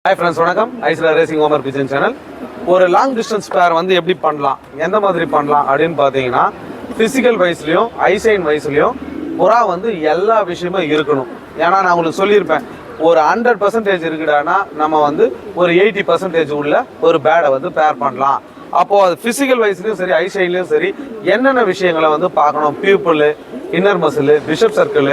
Hi friends, வணக்கம். ICERA Racing Homer PIGEON channel. ஒரு long distance பேர் வந்து எப்படி பண்ணலாம், எந்த மாதிரி பண்ணலாம் அப்படின்னு பார்த்தீங்கன்னா, ஃபிசிக்கல் வைஸ்லையும் ஐசைன் வைஸ்லையும் புறா வந்து எல்லா விஷயமும் இருக்கணும். ஏன்னா நான் உங்களுக்கு சொல்லியிருப்பேன், ஒரு 100% இருக்குடானா நம்ம வந்து ஒரு 80% உள்ள ஒரு பேடை வந்து பேர் பண்ணலாம். அப்போது அது ஃபிசிக்கல் வைஸ்லையும் சரி ஐசைன்லையும் சரி என்னென்ன விஷயங்களை வந்து பார்க்கணும். Pupil, inner muscle, bishop circle,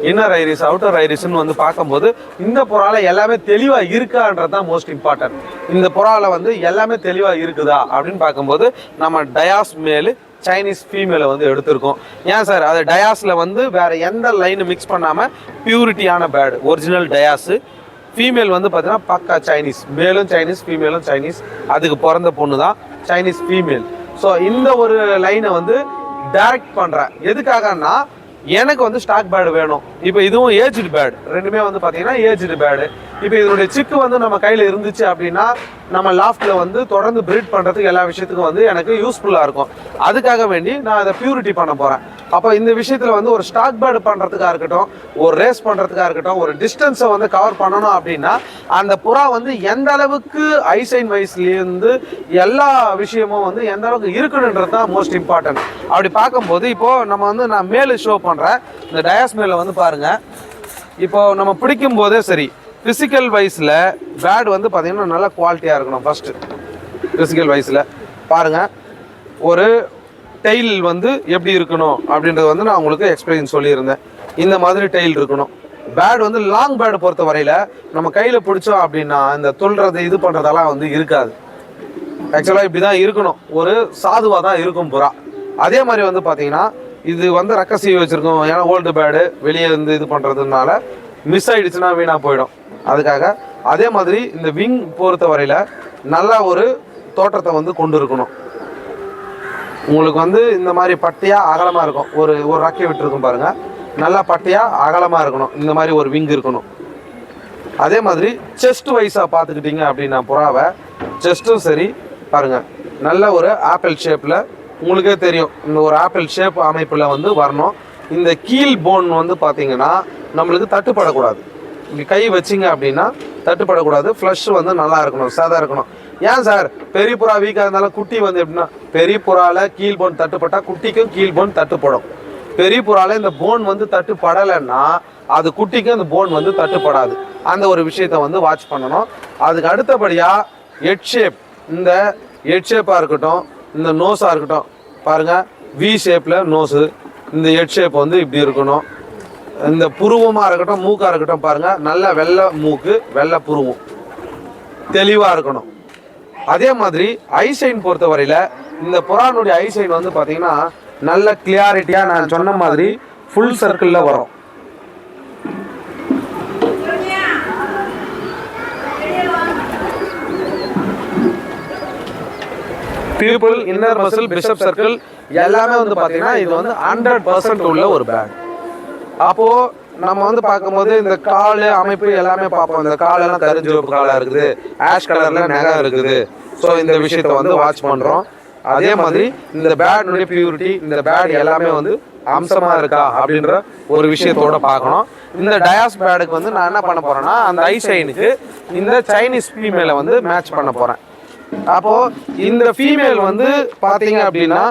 inner iris, outer ஐரிஸ்ன்னு வந்து பார்க்கும்போது இந்த புறாவில் எல்லாமே தெளிவாக இருக்கான்றது தான் மோஸ்ட் இம்பார்ட்டன்ட். இந்த புறாவில் வந்து எல்லாமே தெளிவாக இருக்குதா அப்படின்னு பார்க்கும்போது நம்ம டயாஸ் மேலு சைனீஸ் ஃபீமேலை வந்து எடுத்திருக்கோம். ஏன் சார் அது டயாஸில் வந்து வேறு எந்த லைனு மிக்ஸ் பண்ணாமல் பியூரிட்டியான பேர்டு, ஒரிஜினல் டயாஸு. ஃபீமேல் வந்து பார்த்தீங்கன்னா பக்கா சைனீஸ், மேலும் சைனீஸ் ஃபீமேலும் சைனீஸ், அதுக்கு பிறந்த பொண்ணு தான் சைனீஸ் ஃபீமேல். ஸோ இந்த ஒரு லைனை வந்து டைரக்ட் பண்ணுறேன். எதுக்காகன்னா எனக்கு வந்து ஸ்டாக் பேர்டு வேணும். இப்போ இதுவும் ஏஜ்டு பேர்டு, ரெண்டுமே வந்து பார்த்தீங்கன்னா ஏஜ்டு பேர்டு. இப்போ இதனுடைய சிக்கு வந்து நம்ம கையில் இருந்துச்சு அப்படின்னா நம்ம லாஃப்டில் வந்து தொடர்ந்து ப்ரீட் பண்ணுறதுக்கு எல்லா விஷயத்துக்கும் வந்து எனக்கு யூஸ்ஃபுல்லாக இருக்கும். அதுக்காக வேண்டி நான் அதை பியூரிட்டி பண்ண போகிறேன். அப்போ இந்த விஷயத்தில் வந்து ஒரு ஸ்டாக் பேர்டு பண்ணுறதுக்காக இருக்கட்டும், ஒரு ரேஸ் பண்ணுறதுக்காக இருக்கட்டும், ஒரு டிஸ்டன்ஸை வந்து கவர் பண்ணணும் அப்படின்னா அந்த புறா வந்து எந்த அளவுக்கு ஐசைன் வைஸ்லேருந்து எல்லா விஷயமும் வந்து எந்த அளவுக்கு இருக்கணுன்றது தான் மோஸ்ட் இம்பார்ட்டன்ட். அப்படி பார்க்கும்போது இப்போது நம்ம வந்து நான் மேலே ஷோ பண்ணுறேன். இந்த டயாஸ் மேலே வந்து பாருங்கள், இப்போது நம்ம பிடிக்கும் போதே சரி ஃபிசிக்கல் வைஸில் பேட் வந்து பார்த்திங்கன்னா நல்லா குவாலிட்டியாக இருக்கணும். ஃபஸ்ட்டு ஃபிசிக்கல் வைஸில் பாருங்கள், ஒரு டெயில் வந்து எப்படி இருக்கணும் அப்படின்றது வந்து நான் உங்களுக்கு எக்ஸ்பீரியன்ஸ் சொல்லியிருந்தேன். இந்த மாதிரி டெயில் இருக்கணும். பேட் வந்து லாங் பேடு பொறுத்த வரையில் நம்ம கையில் பிடிச்சோம் அப்படின்னா இந்த துள்ளுறது இது பண்ணுறதெல்லாம் வந்து இருக்காது. ஆக்சுவலாக இப்படி தான் இருக்கணும், ஒரு சாதுவாக தான் இருக்கும் புறா. அதே மாதிரி வந்து பார்த்திங்கன்னா இது வந்து ரக்கசி வச்சுருக்கோம். ஏன்னா ஓல்டு பேடு வெளியே வந்து இது பண்ணுறதுனால மிஸ் ஆகிடுச்சுன்னா வீணாக போயிடும். அதுக்காக அதே மாதிரி இந்த விங் பொறுத்த வரையில் நல்லா ஒரு தோற்றத்தை வந்து கொண்டு இருக்கணும். உங்களுக்கு வந்து இந்த மாதிரி பட்டையாக அகலமாக இருக்கும். ஒரு ரக்கை விட்டுருக்கும் பாருங்கள், நல்லா பட்டையாக அகலமாக இருக்கணும். இந்த மாதிரி ஒரு விங் இருக்கணும். அதே மாதிரி செஸ்ட் வைஸாக பார்த்துக்கிட்டிங்க அப்படின்னா புறாவை செஸ்ட்டும் சரி பாருங்கள், நல்ல ஒரு ஆப்பிள் ஷேப்பில், உங்களுக்கே தெரியும் இந்த ஒரு ஆப்பிள் ஷேப் அமைப்பில் வந்து வரணும். இந்த கீழ் போன் வந்து பார்த்திங்கன்னா நம்மளுக்கு தட்டுப்படக்கூடாது. இப்படி கை வச்சிங்க அப்படின்னா தட்டுப்படக்கூடாது. ஃப்ளஷ் வந்து நல்லா இருக்கணும், சாதாக இருக்கணும். ஏன் சார் பெரிய புறா வீக்காக இருந்தாலும் குட்டி வந்து எப்படின்னா, பெரிய புறாவில் கீழ் போன் தட்டுப்பட்டால் குட்டிக்கும் கீழ் போன் தட்டுப்படும். பெரிய புறாவில் இந்த போன் வந்து தட்டுப்படலைன்னா அது குட்டிக்கும் அந்த போன் வந்து தட்டுப்படாது. அந்த ஒரு விஷயத்தை வந்து வாட்ச் பண்ணணும். அதுக்கு அடுத்தபடியாக ஹெட் ஷேப், இந்த ஹெட் ஷேப்பாக இருக்கட்டும், இந்த நோஸாக இருக்கட்டும் பாருங்கள், வி ஷேப்பில் நோஸு, இந்த ஹெட் ஷேப் வந்து இப்படி இருக்கணும். இந்த புருவமாக இருக்கட்டும், மூக்காக இருக்கட்டும் பாருங்கள், நல்ல வெள்ளை மூக்கு வெள்ளை புருவம் தெளிவாக இருக்கணும். அதே மாதிரி ஐசைன் பொறுத்த வரையில் இந்த புறானுடைய ஐசைன் வந்து பார்த்திங்கன்னா நல்ல கிளியாரிட்டியாக நான் சொன்ன மாதிரி ஃபுல் சர்க்கிளில் வரும். Pupil, inner muscle, bishop circle எல்லாமே வந்து பார்த்தீங்கன்னா இது வந்து 100% உள்ள ஒரு பேட். அப்போது நம்ம வந்து பார்க்கும்போது இந்த கால் அமைப்பு எல்லாமே பார்ப்போம். இந்த காலெல்லாம் கருஞ்சிவப்பு காலாக இருக்குது, ஆஷ் கலரில் நகம் இருக்குது. ஸோ இந்த விஷயத்தை வந்து வாட்ச் பண்ணுறோம். அதே மாதிரி இந்த பேட்னுடைய பியூரிட்டி, இந்த பேட் எல்லாமே வந்து அம்சமாக இருக்கா அப்படின்ற ஒரு விஷயத்தோட பார்க்கணும். இந்த டயாஸ் பேடுக்கு வந்து நான் என்ன பண்ண போகிறேன்னா அந்த ஐசைனுக்கு இந்த சைனீஸ் ஃபீமேலை வந்து மேட்ச் பண்ண போகிறேன். அப்போது இந்த ஃபீமேல் வந்து பார்த்தீங்க அப்படின்னா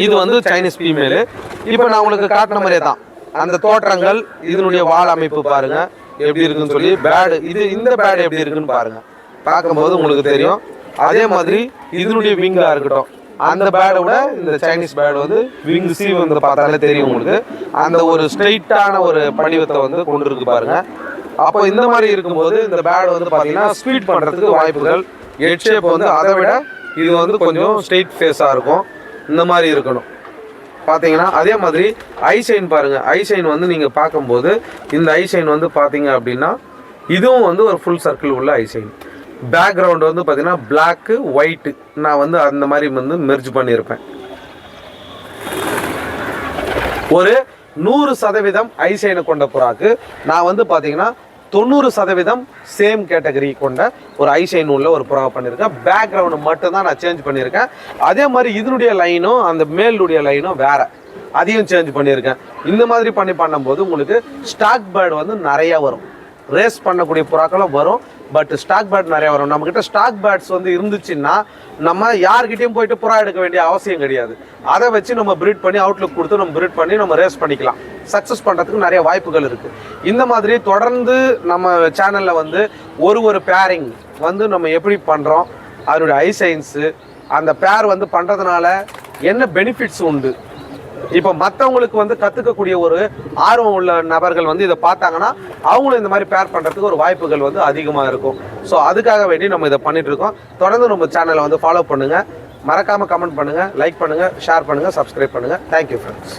இது வந்து சைனீஸ் ஃபீமேலு. இப்போ நான் உங்களுக்கு காட்டின மாதிரியே தான் அந்த தோற்றங்கள், இதனுடைய வால் அமைப்பு பாருங்கள் எப்படி இருக்குன்னு சொல்லி, பேடு இது இந்த பேடு எப்படி இருக்குன்னு பாருங்கள், பார்க்கும்போது உங்களுக்கு தெரியும். அதே மாதிரி இதனுடைய விங்காக இருக்கட்டும், அந்த பேடை விட இந்த சைனீஸ் பேடு வந்து விங் சீவ் வந்து பார்த்தாலே தெரியும் உங்களுக்கு. அந்த ஒரு ஸ்ட்ரெயிட்டான ஒரு படிவத்தை வந்து கொண்டு இருக்கு பாருங்கள். அப்போ இந்த மாதிரி இருக்கும்போது இந்த பேடு வந்து பார்த்தீங்கன்னா ஸ்பீட் பண்ணுறதுக்கு வாய்ப்புகள். ஹெட் ஷேப் வந்து அதை விட இது வந்து கொஞ்சம் ஸ்ட்ரெயிட் ஃபேஸாக இருக்கும். இந்த மாதிரி இருக்கணும் பார்த்தீங்கன்னா. அதே மாதிரி ஐசைன் பாருங்கள், ஐசைன் வந்து நீங்கள் பார்க்கும்போது இந்த ஐசைன் வந்து பார்த்தீங்க அப்படின்னா இதுவும் வந்து ஒரு ஃபுல் சர்க்கிள் உள்ள ஐசைன். பேக்ரவுண்டு வந்து பார்த்தீங்கன்னா பிளாக்கு ஒயிட்டு நான் வந்து அந்த மாதிரி வந்து மெர்ஜ் பண்ணியிருப்பேன். ஒரு 100% ஐசைனை கொண்ட புறாக்கு நான் வந்து பார்த்தீங்கன்னா 90% சேம் கேட்டகரி கொண்ட ஒரு ஐசைன் உள்ள ஒரு புறா பண்ணியிருக்கேன். பேக்ரவுண்டு மட்டும்தான் நான் சேஞ்ச் பண்ணியிருக்கேன். அதே மாதிரி இதனுடைய லைனும் அந்த மேலுடைய லைனும் வேறு, அதையும் சேஞ்ச் பண்ணியிருக்கேன். இந்த மாதிரி பண்ணும்போது உங்களுக்கு ஸ்டாக் பேர்டு வந்து நிறையா வரும். ரேஸ் பண்ணக்கூடிய புறாக்களும் வரும். பட் ஸ்டாக் பேட் நிறைய வரும். நம்மக்கிட்ட ஸ்டாக் பேட்ஸ் வந்து இருந்துச்சுன்னா நம்ம யார்கிட்டையும் போயிட்டு புறா எடுக்க வேண்டிய அவசியம் கிடையாது. அதை வச்சு நம்ம ப்ரீட் பண்ணி அவுட்லுக் கொடுத்து நம்ம ப்ரீட் பண்ணி நம்ம ரேஸ் பண்ணிக்கலாம். சக்ஸஸ் பண்ணுறதுக்கு நிறைய வாய்ப்புகள் இருக்குது. இந்த மாதிரி தொடர்ந்து நம்ம சேனலில் வந்து ஒரு பேரிங் வந்து நம்ம எப்படி பண்ணுறோம், அதனுடைய ஐ சயின்ஸு, அந்த பேர் வந்து பண்ணுறதுனால என்ன பெனிஃபிட்ஸ் உண்டு, இப்போ மற்றவங்களுக்கு வந்து கற்றுக்கக்கூடிய ஒரு ஆர்வம் உள்ள நபர்கள் வந்து இதை பார்த்தாங்கன்னா அவங்களும் இந்த மாதிரி பேர் பண்ணுறதுக்கு ஒரு வாய்ப்புகள் வந்து அதிகமாக இருக்கும். ஸோ அதுக்காக வேண்டி நம்ம இதை பண்ணிகிட்ருக்கோம். தொடர்ந்து நம்ம சேனலை வந்து ஃபாலோ பண்ணுங்கள். மறக்காமல் கமெண்ட் பண்ணுங்கள், லைக் பண்ணுங்கள், ஷேர் பண்ணுங்கள், சப்ஸ்கிரைப் பண்ணுங்கள். Thank you friends.